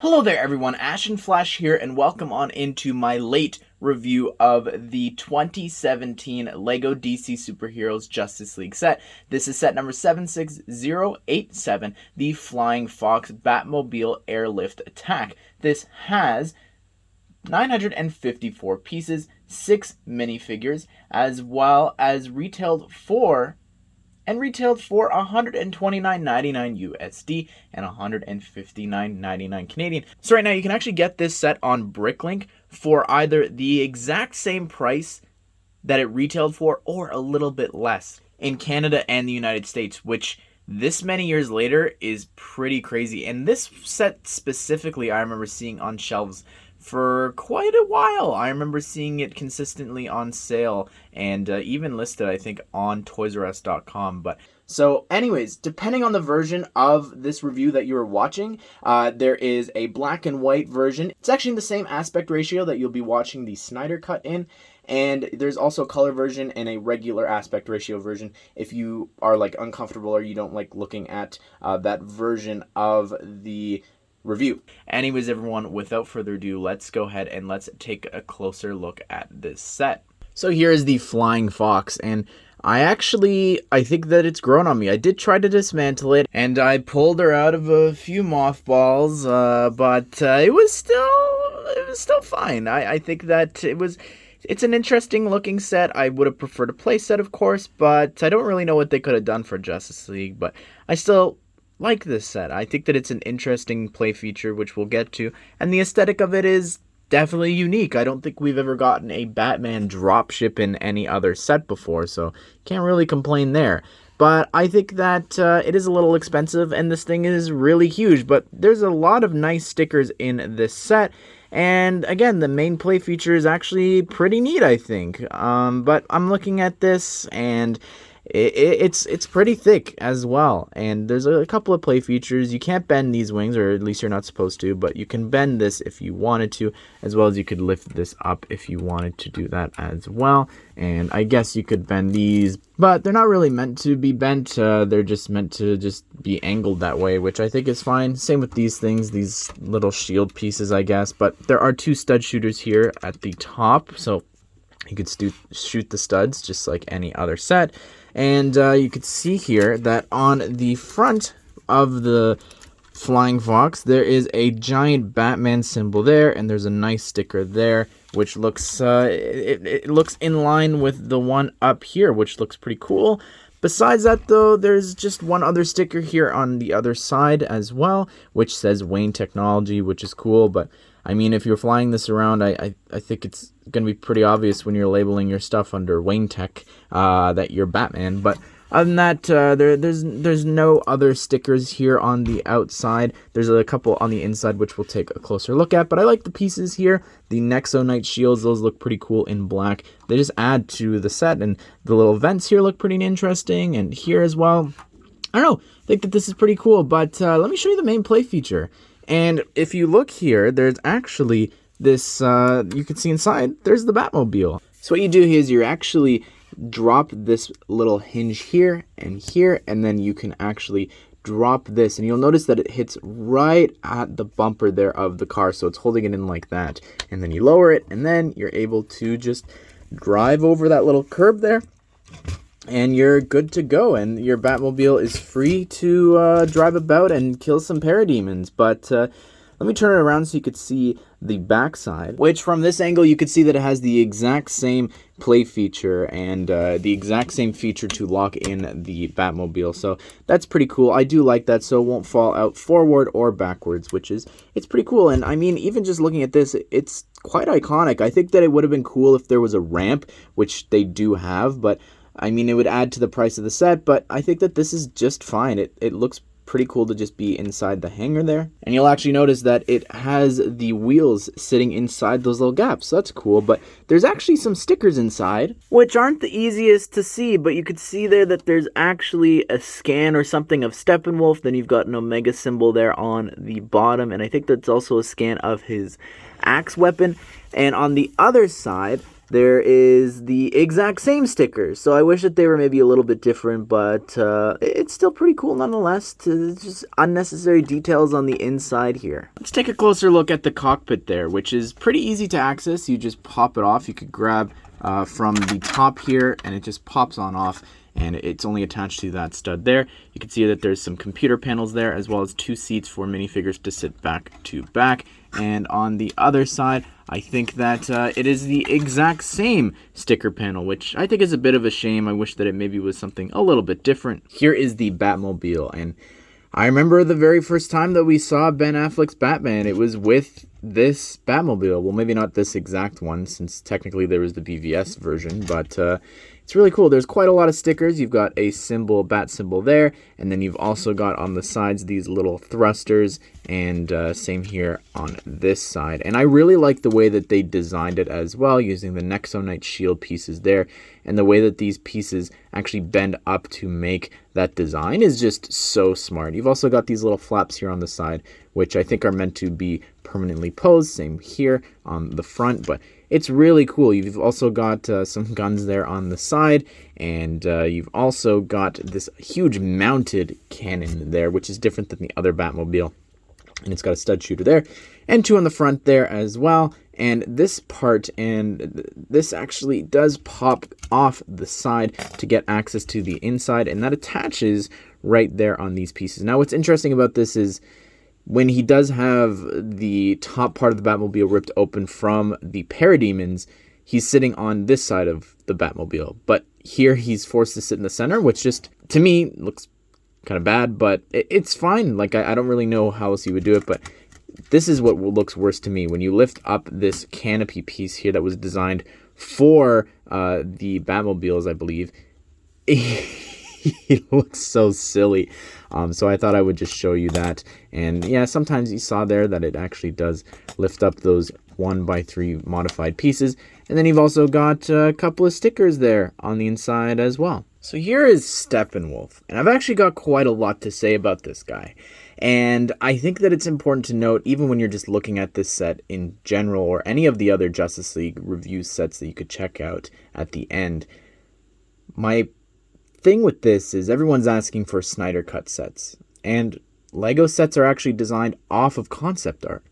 Hello there everyone, Ashnflash here, and welcome on into my late review of the 2017 LEGO DC Superheroes Justice League set. This is set number 76087, the Flying Fox Batmobile Airlift Attack. This has 954 pieces, 6 minifigures, as well as retailed for $129.99 USD and $159.99 Canadian. So right now you can actually get this set on Bricklink for either the exact same price that it retailed for or a little bit less in Canada and the United States, which this many years later is pretty crazy. And this set specifically I remember seeing on shelves for quite a while. I remember seeing it consistently on sale and even listed, I think, on toysrus.com. But so anyways, depending on the version of this review that you're watching, there is a black and white version. It's actually the same aspect ratio that you'll be watching the Snyder cut in. And there's also a color version and a regular aspect ratio version if you are like uncomfortable or you don't like looking at that version of the review. Anyways, everyone, without further ado, let's go ahead and let's take a closer look at this set. So here is the Flying Fox, and I think that it's grown on me. I did try to dismantle it, and I pulled her out of a few mothballs, but it was still fine. I think that it's an interesting looking set. I would have preferred a play set, of course, but I don't really know what they could have done for Justice League, but I still like this set. I think that it's an interesting play feature, which we'll get to, and the aesthetic of it is definitely unique. I don't think we've ever gotten a Batman dropship in any other set before, so can't really complain there. But I think that it is a little expensive, and this thing is really huge, but there's a lot of nice stickers in this set. And again, the main play feature is actually pretty neat, I think. But I'm looking at this, and it's pretty thick as well, and there's a couple of play features. You can't bend these wings, or at least you're not supposed to, but you can bend this if you wanted to, as well as you could lift this up if you wanted to do that as well. And I guess you could bend these, but they're not really meant to be bent. They're just meant to just be angled that way, which I think is fine. Same with these things, these little shield pieces, I guess. But there are two stud shooters here at the top, so you could shoot the studs just like any other set. And you could see here that on the front of the Flying Fox, there is a giant Batman symbol there, and there's a nice sticker there, which looks it looks in line with the one up here, which looks pretty cool. Besides that, though, there's just one other sticker here on the other side as well, which says Wayne Technology, which is cool. But I mean, if you're flying this around, I think it's going to be pretty obvious when you're labeling your stuff under Wayne Tech that you're Batman. But other than that, there's no other stickers here on the outside. There's a couple on the inside, which we'll take a closer look at. But I like the pieces here. The Nexo shields, those look pretty cool in black. They just add to the set, and the little vents here look pretty interesting, and here as well. I don't know, I think that this is pretty cool, but let me show you the main play feature. And if you look here, there's actually this, you can see inside, there's the Batmobile. So what you do here is you actually drop this little hinge here, and then you can actually drop this, and you'll notice that it hits right at the bumper there of the car, so it's holding it in like that. And then you lower it, and then you're able to just drive over that little curb there, and you're good to go, and your Batmobile is free to drive about and kill some parademons. But let me turn it around so you could see the backside, which from this angle you could see that it has the exact same play feature and the exact same feature to lock in the Batmobile. So that's pretty cool. I do like that, so it won't fall out forward or backwards, it's pretty cool. And I mean, even just looking at this, it's quite iconic. I think that it would have been cool if there was a ramp, which they do have, but I mean, it would add to the price of the set, but I think that this is just fine. It looks pretty cool to just be inside the hangar there. And you'll actually notice that it has the wheels sitting inside those little gaps. So that's cool, but there's actually some stickers inside, which aren't the easiest to see, but you could see there that there's actually a scan or something of Steppenwolf. Then you've got an Omega symbol there on the bottom, and I think that's also a scan of his axe weapon. And on the other side, there is the exact same stickers. So I wish that they were maybe a little bit different, but it's still pretty cool nonetheless. Just unnecessary details on the inside here. Let's take a closer look at the cockpit there, which is pretty easy to access. You just pop it off. You could grab from the top here, and it just pops on off, and it's only attached to that stud there. You can see that there's some computer panels there, as well as 2 seats for minifigures to sit back to back. And on the other side, I think that it is the exact same sticker panel, which I think is a bit of a shame. I wish that it maybe was something a little bit different. Here is the Batmobile, and I remember the very first time that we saw Ben Affleck's Batman, it was with this Batmobile. Well, maybe not this exact one, since technically there was the BVS version, but it's really cool. There's quite a lot of stickers. You've got a symbol, bat symbol there, and then you've also got on the sides these little thrusters, and same here on this side. And I really like the way that they designed it as well, using the Nexonite shield pieces there, and the way that these pieces actually bend up to make that design is just so smart. You've also got these little flaps here on the side, which I think are meant to be permanently posed. Same here on the front, but it's really cool. You've also got some guns there on the side, and you've also got this huge mounted cannon there, which is different than the other Batmobile. And it's got a stud shooter there, and 2 on the front there as well. And this part, and this actually does pop off the side to get access to the inside, and that attaches right there on these pieces. Now, what's interesting about this is when he does have the top part of the Batmobile ripped open from the Parademons, he's sitting on this side of the Batmobile. But here he's forced to sit in the center, which just, to me, looks kind of bad, but it's fine. Like, I don't really know how else you would do it, but this is what looks worse to me. When you lift up this canopy piece here that was designed for the Batmobiles, I believe, it looks so silly. So I thought I would just show you that. And yeah, sometimes you saw there that it actually does lift up those 1x3 modified pieces. And then you've also got a couple of stickers there on the inside as well. So here is Steppenwolf, and I've actually got quite a lot to say about this guy. And I think that it's important to note, even when you're just looking at this set in general, or any of the other Justice League review sets that you could check out at the end, my thing with this is everyone's asking for Snyder Cut sets, and Lego sets are actually designed off of concept art.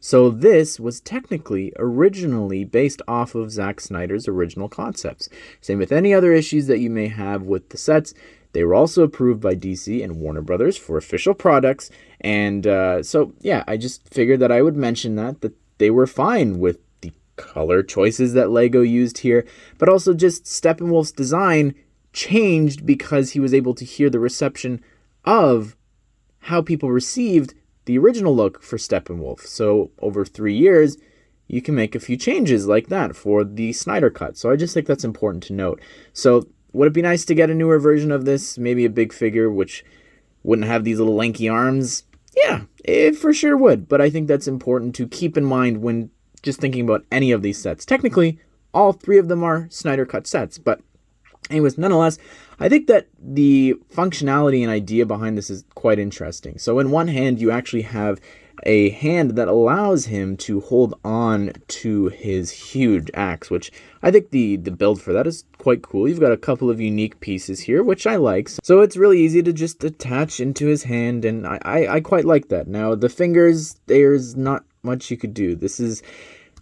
So this was technically originally based off of Zack Snyder's original concepts. Same with any other issues that you may have with the sets. They were also approved by DC and Warner Brothers for official products. And so, yeah, I just figured that I would mention that they were fine with the color choices that Lego used here. But also just Steppenwolf's design changed because he was able to hear the reception of how people received the original look for Steppenwolf. So over 3 years, you can make a few changes like that for the Snyder Cut. So I just think that's important to note. So would it be nice to get a newer version of this? Maybe a big figure which wouldn't have these little lanky arms? Yeah, it for sure would. But I think that's important to keep in mind when just thinking about any of these sets. Technically, all 3 of them are Snyder Cut sets, but anyways, nonetheless, I think that the functionality and idea behind this is quite interesting. So in one hand, you actually have a hand that allows him to hold on to his huge axe, which I think the build for that is quite cool. You've got a couple of unique pieces here, which I like. So it's really easy to just attach into his hand, and I quite like that. Now, the fingers, there's not much you could do. This is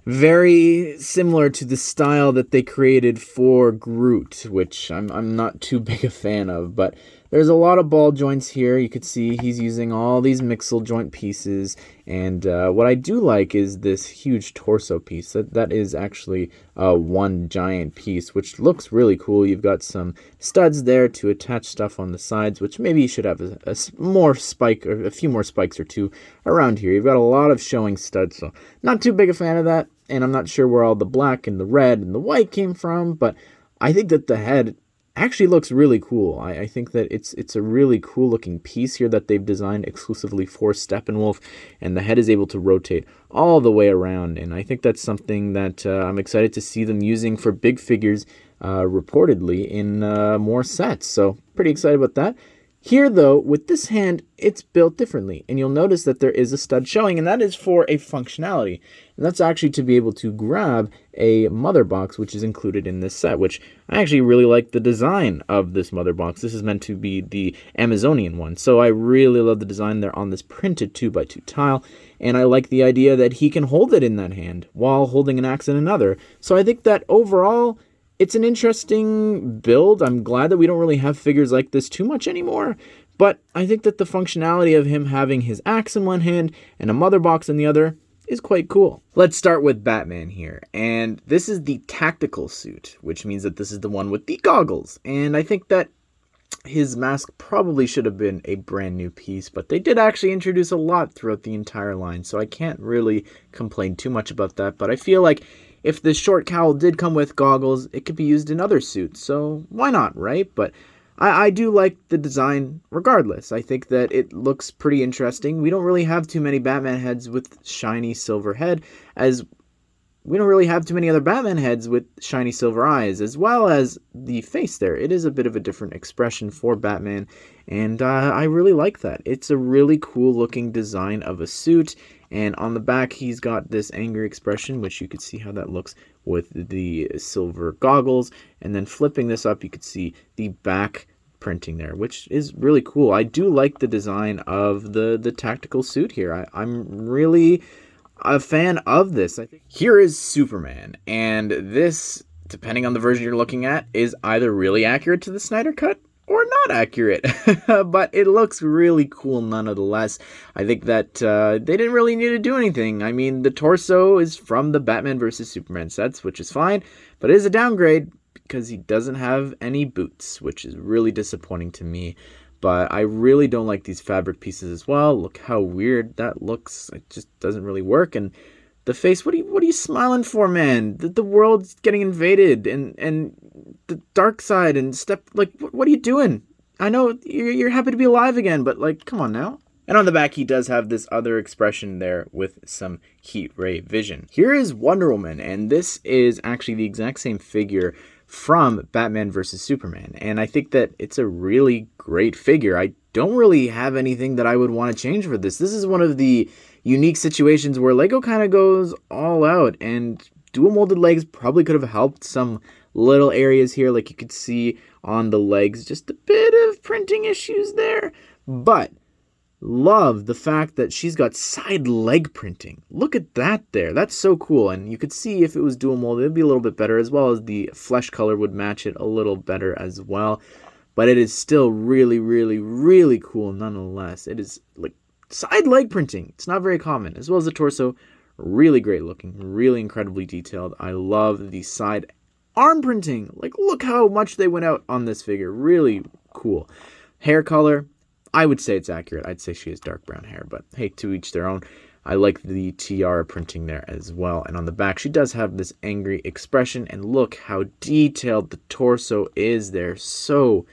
very similar to the style that they created for Groot, which I'm not too big a fan of, but there's a lot of ball joints here. You could see he's using all these mixel joint pieces, and what I do like is this huge torso piece. That is actually one giant piece, which looks really cool. You've got some studs there to attach stuff on the sides, which maybe you should have a more spike, or a few more spikes or 2 around here. You've got a lot of showing studs, so not too big a fan of that. And I'm not sure where all the black and the red and the white came from, but I think that the head actually looks really cool. I think that it's a really cool looking piece here that they've designed exclusively for Steppenwolf, and the head is able to rotate all the way around, and I think that's something that I'm excited to see them using for big figures reportedly in more sets. So pretty excited about that. Here, though, with this hand, it's built differently, and you'll notice that there is a stud showing, and that is for a functionality. And that's actually to be able to grab a mother box, which is included in this set, which I actually really like the design of this mother box. This is meant to be the Amazonian one, so I really love the design there on this printed 2x2 tile, and I like the idea that he can hold it in that hand while holding an axe in another. So I think that overall, it's an interesting build. I'm glad that we don't really have figures like this too much anymore, but I think that the functionality of him having his axe in one hand and a mother box in the other is quite cool. Let's start with Batman here, and this is the tactical suit, which means that this is the one with the goggles, and I think that his mask probably should have been a brand new piece, but they did actually introduce a lot throughout the entire line, so I can't really complain too much about that, but I feel like if this short cowl did come with goggles, it could be used in other suits, so why not, right? But I do like the design regardless. I think that it looks pretty interesting. We don't really have too many Batman heads with shiny silver head, as we don't really have too many other Batman heads with shiny silver eyes, as well as the face there. It is a bit of a different expression for Batman, and I really like that. It's a really cool looking design of a suit, and on the back he's got this angry expression, which you could see how that looks with the silver goggles, and then flipping this up you could see the back printing there, which is really cool. I do like the design of the tactical suit here. I'm really a fan of this. Here is Superman, and this, depending on the version you're looking at, is either really accurate to the Snyder Cut or not accurate, but it looks really cool nonetheless. I think that they didn't really need to do anything. I mean, the torso is from the Batman vs. Superman sets, which is fine, but it is a downgrade because he doesn't have any boots, which is really disappointing to me. But I really don't like these fabric pieces as well. Look how weird that looks. It just doesn't really work. And the face, what are you smiling for, man? The world's getting invaded, and the dark side and what are you doing? I know you're happy to be alive again, but like, come on now. And on the back, he does have this other expression there with some heat ray vision. Here is Wonder Woman, and this is actually the exact same figure from Batman vs. Superman, and I think that it's a really great figure. I don't really have anything that I would want to change for this. This is one of the unique situations where Lego kind of goes all out, and dual molded legs probably could have helped some little areas here, like you could see on the legs, just a bit of printing issues there, but love the fact that she's got side leg printing. Look at that there. That's so cool. And you could see if it was dual molded, it'd be a little bit better, as well as the flesh color would match it a little better as well. But it is still really, really, really cool nonetheless. It is like side leg printing. It's not very common. As well as the torso, really great looking, really incredibly detailed. I love the side arm printing. Like, look how much they went out on this figure. Really cool. Hair color, I would say it's accurate. I'd say she has dark brown hair, but hey, to each their own. I like the tiara printing there as well. And on the back, she does have this angry expression, and look how detailed the torso is there. So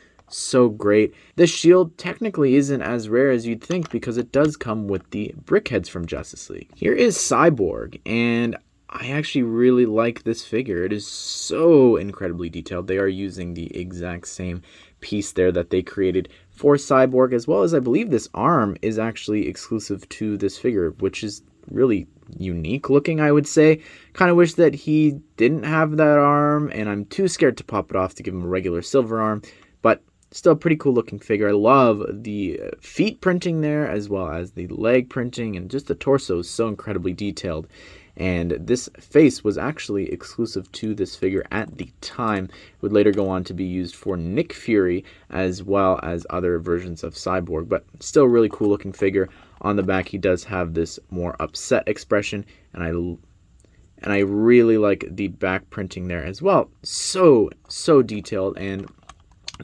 great. The shield technically isn't as rare as you'd think because it does come with the brickheads from Justice League. Here is Cyborg, and I actually really like this figure. It is so incredibly detailed. They are using the exact same piece there that they created for Cyborg, as well as I believe this arm is actually exclusive to this figure, which is really unique looking, I would say. Kind of wish that he didn't have that arm, and I'm too scared to pop it off to give him a regular silver arm, but still a pretty cool looking figure. I love the feet printing there, as well as the leg printing, and just the torso is so incredibly detailed. And this face was actually exclusive to this figure at the time. It would later go on to be used for Nick Fury as well as other versions of Cyborg, but still a really cool looking figure. On the back, he does have this more upset expression, and I really like the back printing there as well. So detailed, and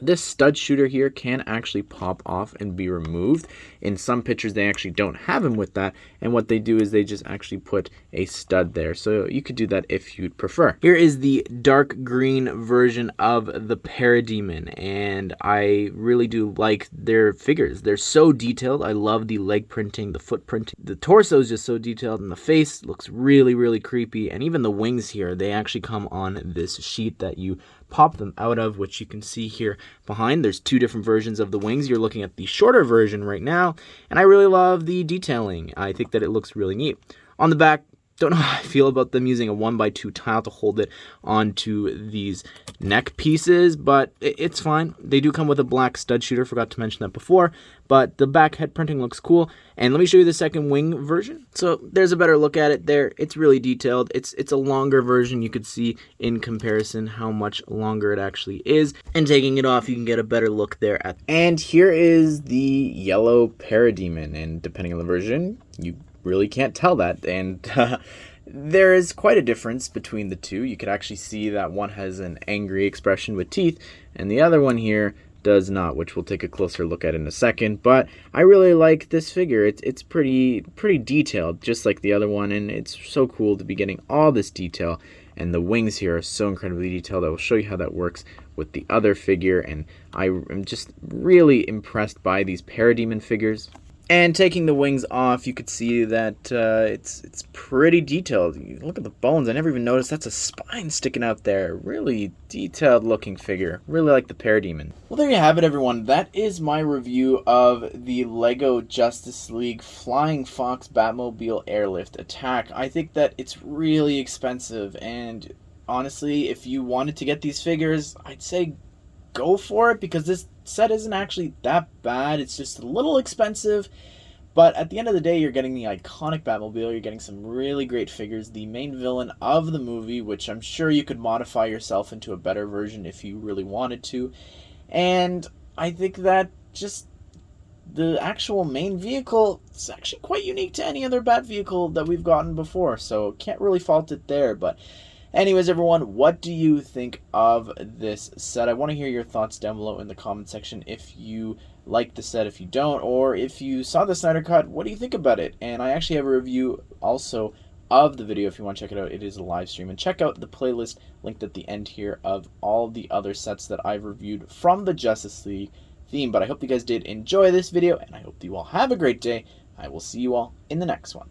this stud shooter here can actually pop off and be removed, In some pictures, they actually don't have him with that, and what they do is they just actually put a stud there. So you could do that if you'd prefer. Here is the dark green version of the Parademon, and I really do like their figures. They're so detailed. I love the leg printing, the foot printing. The torso is just so detailed, and the face looks really, really creepy. And even the wings here, they actually come on this sheet that you pop them out of, which you can see here behind. There's two different versions of the wings. You're looking at the shorter version right now, and I really love the detailing. I think that it looks really neat. On the back, don't know how I feel about them using a 1x2 tile to hold it onto these neck pieces, but it's fine. They do come with a black stud shooter, forgot to mention that before, but the back head printing looks cool. And let me show you the second wing version. So there's a better look at it there. It's really detailed. It's a longer version. You could see in comparison how much longer it actually is. And taking it off, you can get a better look there. And here is the yellow Parademon, and depending on the version, you really can't tell that, and there is quite a difference between the two. You could actually see that one has an angry expression with teeth, and the other one here does not, which we'll take a closer look at in a second. But I really like this figure. It's pretty detailed, just like the other one, and it's so cool to be getting all this detail. And the wings here are so incredibly detailed. I will show you how that works with the other figure, and I am just really impressed by these Parademon figures. And taking the wings off, you could see that it's pretty detailed. You look at the bones, I never even noticed that's a spine sticking out there. Really detailed looking figure. Really like the Parademon. Well, there you have it, everyone. That is my review of the LEGO Justice League Flying Fox Batmobile Airlift Attack. I think that it's really expensive, and honestly, if you wanted to get these figures, I'd say go for it, because this set isn't actually that bad. It's just a little expensive, but at the end of the day, you're getting the iconic Batmobile. You're getting some really great figures, the main villain of the movie, which I'm sure you could modify yourself into a better version if you really wanted to. And I think that just the actual main vehicle is actually quite unique to any other Bat vehicle that we've gotten before, so can't really fault it there. But anyways, everyone, what do you think of this set? I want to hear your thoughts down below in the comment section. If you like the set, if you don't, or if you saw the Snyder Cut, what do you think about it? And I actually have a review also of the video if you want to check it out. It is a live stream. And check out the playlist linked at the end here of all the other sets that I've reviewed from the Justice League theme. But I hope you guys did enjoy this video, and I hope you all have a great day. I will see you all in the next one.